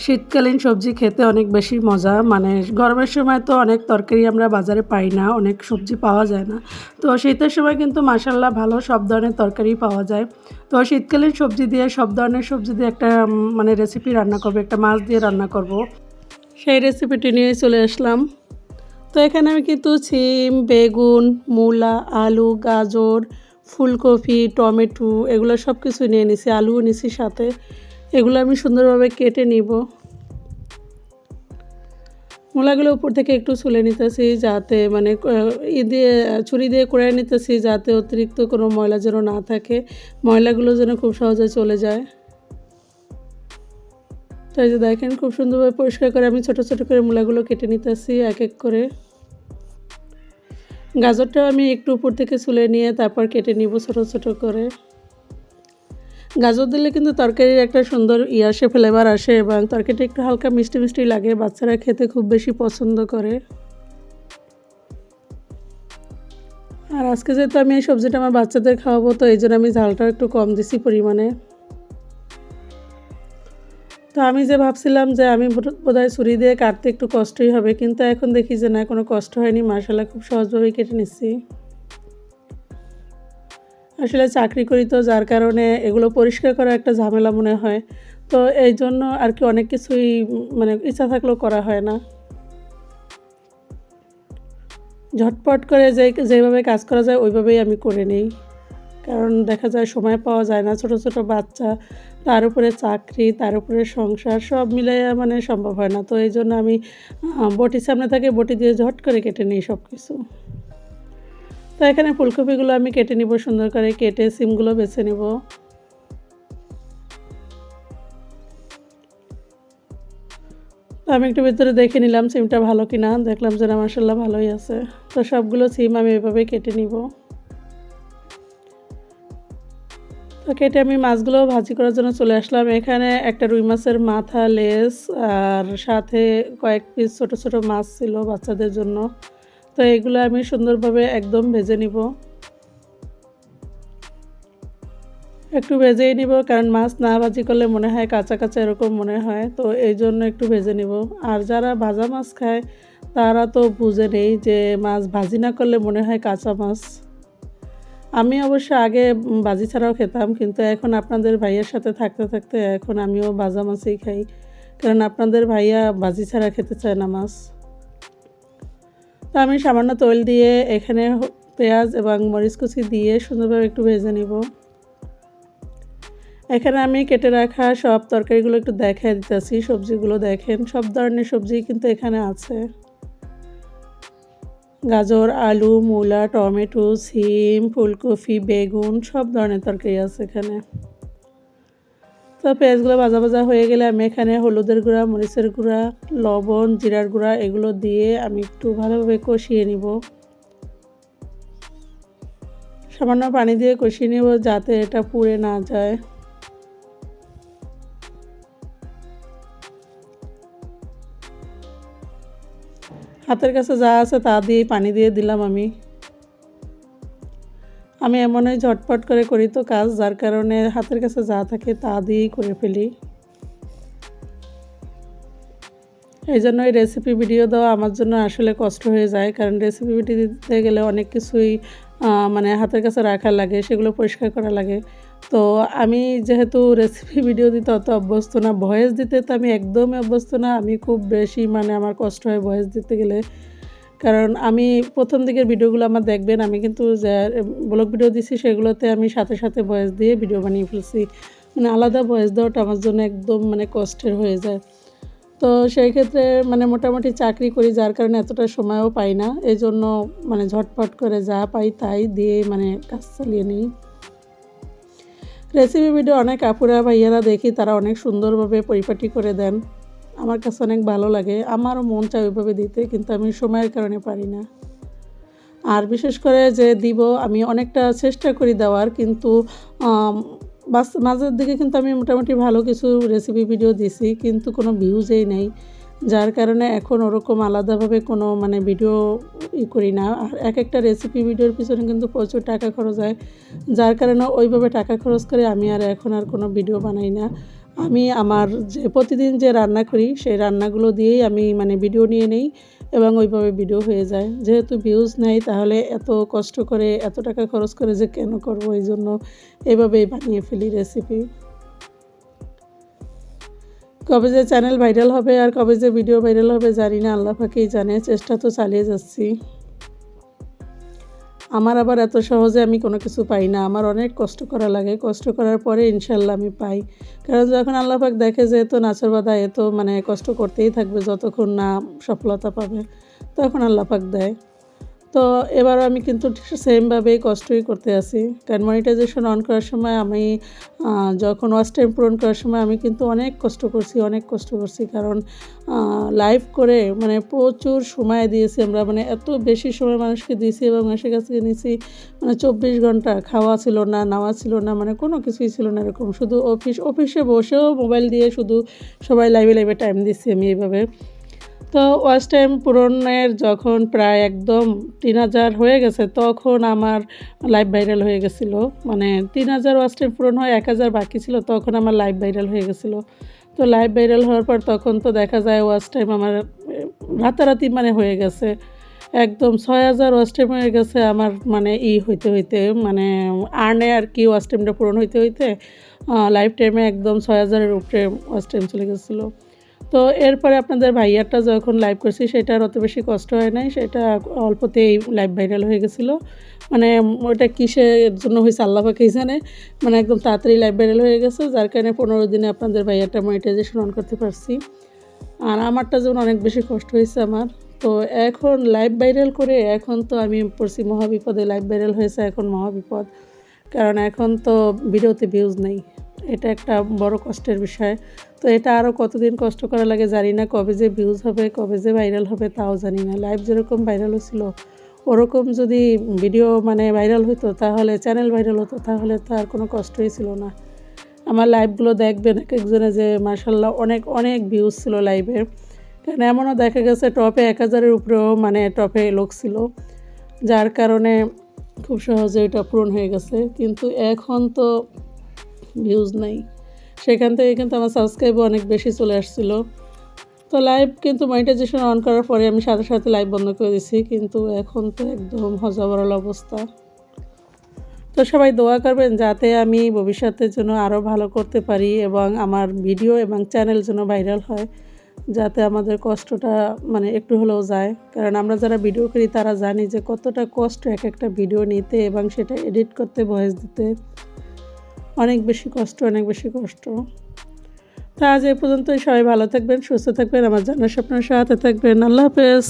শীতকালীন সবজি খেতে অনেক বেশি মজা। মানে গরমের সময় তো অনেক তরকারি আমরা বাজারে পাই না, অনেক সবজি পাওয়া যায় না। তো শীতের সময় কিন্তু মাশাআল্লাহ ভালো সব ধরনের তরকারি পাওয়া যায়। তো শীতকালীন সবজি দিয়ে সব ধরনের সবজি দিয়ে একটা মানে রেসিপি রান্না করব, একটা মাছ দিয়ে রান্না করব। সেই রেসিপিটি নিয়ে চলে আসলাম। তো এখানে আমি কিন্তু সিম, বেগুন, মূলা, আলু, গাজর, ফুলকপি, টমেটো এগুলো সব কিছু নিয়ে নিছি। আলুও নিছি সাথে। এগুলো আমি সুন্দরভাবে কেটে নিব। মূলাগুলো উপর থেকে একটু ছুলে নিতেছি যাতে মানে দিয়ে ছুরি দিয়ে কুড়ায় নিতেছি যাতে অতিরিক্ত কোনো ময়লা যেন না থাকে, ময়লাগুলো যেন খুব সহজে চলে যায়। তো এই যে দেখেন খুব সুন্দরভাবে পরিষ্কার করে আমি ছোট ছোট করে মূলাগুলো কেটে নিতেছি এক এক করে। গাজরটাও আমি একটু উপর থেকে ছুলে নিয়ে তারপর কেটে নিব ছোট ছোট করে। গাজর দিলে কিন্তু তরকারির একটা সুন্দর আসে, ফ্লেভার আসে এবং তরকারিটা একটু হালকা মিষ্টি মিষ্টি লাগে, বাচ্চারা খেতে খুব বেশি পছন্দ করে। আর আজকে যেহেতু আমি এই সবজিটা আমার বাচ্চাদের খাওয়াবো, তো এই জন্য আমি ঝালটা একটু কম দিছি পরিমাণে। তো আমি যে ভাবছিলাম যে আমি বোধহয় ছুরি দিয়ে কাটতে একটু কষ্টই হবে, কিন্তু এখন দেখি যে না, কোনো কষ্ট হয়নি, মাশাআল্লাহ খুব সহজভাবেই কেটে নিচ্ছি। আসলে চাকরি করি তো, যার কারণে এগুলো পরিষ্কার করা একটা ঝামেলা মনে হয়। তো এই জন্য আর কি অনেক কিছুই মানে ইচ্ছা থাকলেও করা হয় না। ঝটপট করে যেভাবে কাজ করা যায় ওইভাবেই আমি করে নিই। কারণ দেখা যায় সময় পাওয়া যায় না, ছোট ছোট বাচ্চা, তার উপরে চাকরি, তার উপরে সংসার, সব মিলাইয়া মানে সম্ভব হয় না। তো এই জন্য আমি বটির সামনে থাকে, বটি দিয়ে ঝট করে কেটে নিই সব কিছু। তো এখানে ফুলকপিগুলো আমি কেটে নিব সুন্দর করে, কেটে সিমগুলো বেছে নিব। তো আমি একটু ভেতরে দেখে নিলাম সিমটা ভালো কিনা, দেখলাম যে না মাশাআল্লাহ ভালোই আছে। তো সবগুলো সিম আমি এভাবে কেটে নিব। তো কেটে আমি মাছগুলো ভাজি করার জন্য চলে আসলাম। এখানে একটা রুই মাছের মাথা, লেজ আর সাথে কয়েক পিস ছোট ছোট মাছ ছিল বাচ্চাদের জন্য। তো এগুলো আমি সুন্দরভাবে একদম ভেজে নিব। একটু ভেজেই নিব, কারণ মাছ না ভাজি করলে মনে হয় কাঁচা কাঁচা এরকম মনে হয়, তো এই জন্য একটু ভেজে নিব। আর যারা ভাজা মাছ খায় তারা তো বুঝে নেই যে মাছ ভাজি না করলে মনে হয় কাঁচা মাছ। আমি অবশ্য আগে ভাজি ছাড়াও খেতাম, কিন্তু এখন আপনাদের ভাইয়ার সাথে থাকতে থাকতে এখন আমিও ভাজা মাছই খাই, কারণ আপনাদের ভাইয়া ভাজি ছাড়া খেতে চায় না মাছ। তো আমি সামান্য তেল দিয়ে এখানে পেঁয়াজ এবং মরিচ কুচি দিয়ে সুন্দরভাবে একটু ভেজে নিব। এখানে আমি কেটে রাখা সব তরকারিগুলো একটু দেখাই দিতেছি। সবজিগুলো দেখেন, সব ধরনের সবজি কিন্তু এখানে আছে। গাজর, আলু, মূলা, টমেটো, সিম, ফুলকপি, বেগুন সব ধরনের তরকারি আছে এখানে। তো পেঁয়াজগুলো ভাজা ভাজা হয়ে গেলে আমি এখানে হলুদের গুঁড়া, মরিচের গুঁড়া, লবণ, জিরার গুঁড়া এগুলো দিয়ে আমি একটু ভালোভাবে কষিয়ে নিব। সামান্য পানি দিয়ে কষিয়ে নেব যাতে এটা পুড়ে না যায়। হাতের কাছে যা আছে তা দিয়েই পানি দিয়ে দিলাম আমি। আমি এমনই ঝটপট করে করি তো কাজ, যার কারণে হাতের কাছে যা থাকে তা দিয়েই করে ফেলি। এই জন্য এই রেসিপি ভিডিও দেওয়া আমার জন্য আসলে কষ্ট হয়ে যায়, কারণ রেসিপি ভিডিও দিতে গেলে অনেক কিছুই মানে হাতের কাছে রাখা লাগে, সেগুলো পরিষ্কার করা লাগে। তো আমি যেহেতু রেসিপি ভিডিও দিতে অত অভ্যস্ত না, ভয়েস দিতে তো আমি একদমই অভ্যস্ত না। আমি খুব বেশি মানে আমার কষ্ট হয় ভয়েস দিতে গেলে, কারণ আমি প্রথম দিকের ভিডিওগুলো আমার দেখবেন, আমি কিন্তু যে ব্লগ ভিডিও দিছি সেগুলোতে আমি সাথে সাথে ভয়েস দিয়ে ভিডিও বানিয়ে ফেলছি। মানে আলাদা ভয়েস দেওয়াটা আমার জন্য একদম মানে কষ্টের হয়ে যায়। তো সেই ক্ষেত্রে মানে মোটামুটি চাকরি করি, যার কারণে এতটা সময়ও পাই না। এজন্য মানে ঝটপট করে যা পাই তাই দিয়ে মানে কাজ চালিয়ে নিই। রেসিপি ভিডিও অনেক আপুরা ভাইয়ারা দেখি তারা অনেক সুন্দরভাবে পরিপাটি করে দেন। আমার কাছে অনেক ভালো লাগে, আমারও মন চায় ওইভাবে দিতে, কিন্তু আমি সময়ের কারণে পারি না। আর বিশেষ করে যে দিব আমি অনেকটা চেষ্টা করি দেওয়ার, কিন্তু মাঝের দিকে কিন্তু আমি মোটামুটি ভালো কিছু রেসিপি ভিডিও দিছি, কিন্তু কোনো ভিউজই নেই, যার কারণে এখন ওরকম আলাদাভাবে কোনো মানে ভিডিও করি না। আর এক একটা রেসিপি ভিডিওর পিছনে কিন্তু প্রচুর টাকা খরচ হয়, যার কারণে ওইভাবে টাকা খরচ করে আমি আর এখন আর কোনো ভিডিও বানাই না। আমি আমার যে প্রতিদিন যে রান্না করি সেই রান্নাগুলো দিয়েই আমি মানে ভিডিও নিয়ে নেই এবং ওইভাবে ভিডিও হয়ে যায়। যেহেতু ভিউজ নেই তাহলে এত কষ্ট করে এত টাকা খরচ করে যে কেন করব, এই জন্য এভাবেই বানিয়ে ফেলি রেসিপি। কবে যে চ্যানেল ভাইরাল হবে আর কবে যে ভিডিও ভাইরাল হবে জানি না, আল্লাহ পাকেই জানে। চেষ্টা তো চালিয়ে যাচ্ছি। আমার আবার এত সহজে আমি কোনো কিছু পাই না, আমার অনেক কষ্ট করা লাগে। কষ্ট করার পরে ইনশাল্লাহ আমি পাই। কারণ যখন আল্লাহ পাক দেখে যে এ তো নাছোড়বান্দা, এ তো মানে কষ্ট করতেই থাকবে যতক্ষণ না সফলতা পাবে, তখন আল্লাহ পাক দেয়। তো এবারও আমি কিন্তু সেমভাবেই কষ্টই করতে আছি। কারণ মনিটাইজেশন অন করার সময় আমি যখন ওয়াচ টাইম পূরণ করার সময় আমি কিন্তু অনেক কষ্ট করছি, অনেক কষ্ট করছি। কারণ লাইভ করে মানে প্রচুর সময় দিয়েছি আমরা, মানে এত বেশি সময় মানুষকে দিয়েছি এবং মানুষের কাছ থেকে নিয়েছি মানে 24 ঘন্টা। খাওয়া ছিল না, নাওয়া ছিল না, মানে কোনো কিছুই ছিল না এরকম। শুধু অফিসে বসেও মোবাইল দিয়ে শুধু সবাই লাইভে টাইম দিচ্ছি আমি এইভাবে। তো ওয়াচ টাইম পূরণের যখন প্রায় একদম 3000 হয়ে গেছে তখন আমার লাইভ ভাইরাল হয়ে গেছিলো। মানে 3000 ওয়াচ টাইম পূরণ হয়, 1000 বাকি ছিল, তখন আমার লাইভ ভাইরাল হয়ে গেছিলো। তো লাইভ ভাইরাল হওয়ার পর তখন তো দেখা যায় ওয়াচ টাইম আমার রাতারাতি মানে হয়ে গেছে। একদম 6000 ওয়াচ টাইম হয়ে গেছে আমার, মানে হইতে হইতে মানে আর্নে আর কি ওয়াচ টাইমটা পূরণ হইতে হইতে লাইভ টাইমে একদম 6000-এর উপরে ওয়াচ টাইম চলে গেছিলো। তো এরপরে আপনাদের ভাইয়ারটা যখন লাইভ করছি সেটা আর অত বেশি কষ্ট হয় নাই, সেটা অল্পতেই লাইভ ভাইরাল হয়ে গেছিলো। মানে ওটা কিসের জন্য হয়েছে আল্লাহ পাকই জানে, মানে একদম তাড়াতাড়ি লাইভ ভাইরাল হয়ে গেছে, যার কারণে 15 দিনে আপনাদের ভাইয়ারটা মনিটাইজেশন অন করতে পারছি। আর আমারটা যেমন অনেক বেশি কষ্ট হয়েছে আমার। তো এখন লাইভ ভাইরাল করে এখন তো আমি পড়ছি মহাবিপদে। লাইভ ভাইরাল হয়েছে এখন মহাবিপদ, কারণ এখন তো ভিডিওতে ভিউজ নেই। এটা একটা বড় কষ্টের বিষয়। তো এটা আরও কতদিন কষ্ট করা লাগে জানি না, কবে যে ভিউজ হবে, কবে যে ভাইরাল হবে তাও জানি না। লাইভ যেরকম ভাইরাল হয়েছিল ওরকম যদি ভিডিও মানে ভাইরাল হতো, তাহলে চ্যানেল ভাইরাল হতো, তাহলে তো আর কোনো কষ্টই ছিল না। আমার লাইভগুলো দেখবেন এক একজনে যে মাশাআল্লাহ অনেক অনেক ভিউজ ছিল লাইভে। কারণ এমনও দেখা গেছে টপে 1000-এর উপরেও মানে টপে লোক ছিল, যার কারণে খুব সহজে এটা পূরণ হয়ে গেছে। কিন্তু এখন তো ভিউজ নাই, সেখান থেকে কিন্তু আমার সাবস্ক্রাইবও অনেক বেশি চলে আসছিলো। তো লাইভ কিন্তু মনিটাইজেশন অন করার পরে আমি সাথে সাথে লাইভ বন্ধ করে দিছি, কিন্তু এখন তো একদম হযবরল অবস্থা। তো সবাই দোয়া করবেন যাতে আমি ভবিষ্যতের জন্য আরও ভালো করতে পারি এবং আমার ভিডিও এবং চ্যানেল যেন ভাইরাল হয়, যাতে আমাদের কষ্টটা মানে একটু হলেও যায়। কারণ আমরা যারা ভিডিও করি তারা জানি যে কতটা কষ্ট এক একটা ভিডিও নিতে এবং সেটা এডিট করতে, ভয়েস দিতে। অনেক বেশি কষ্ট, অনেক বেশি কষ্ট। তো আজ এ পর্যন্তই। সবাই ভালো থাকবেন, সুস্থ থাকবেন, আমার জানার স্বপ্নের সাথে থাকবেন। আল্লাহ হাফেজ।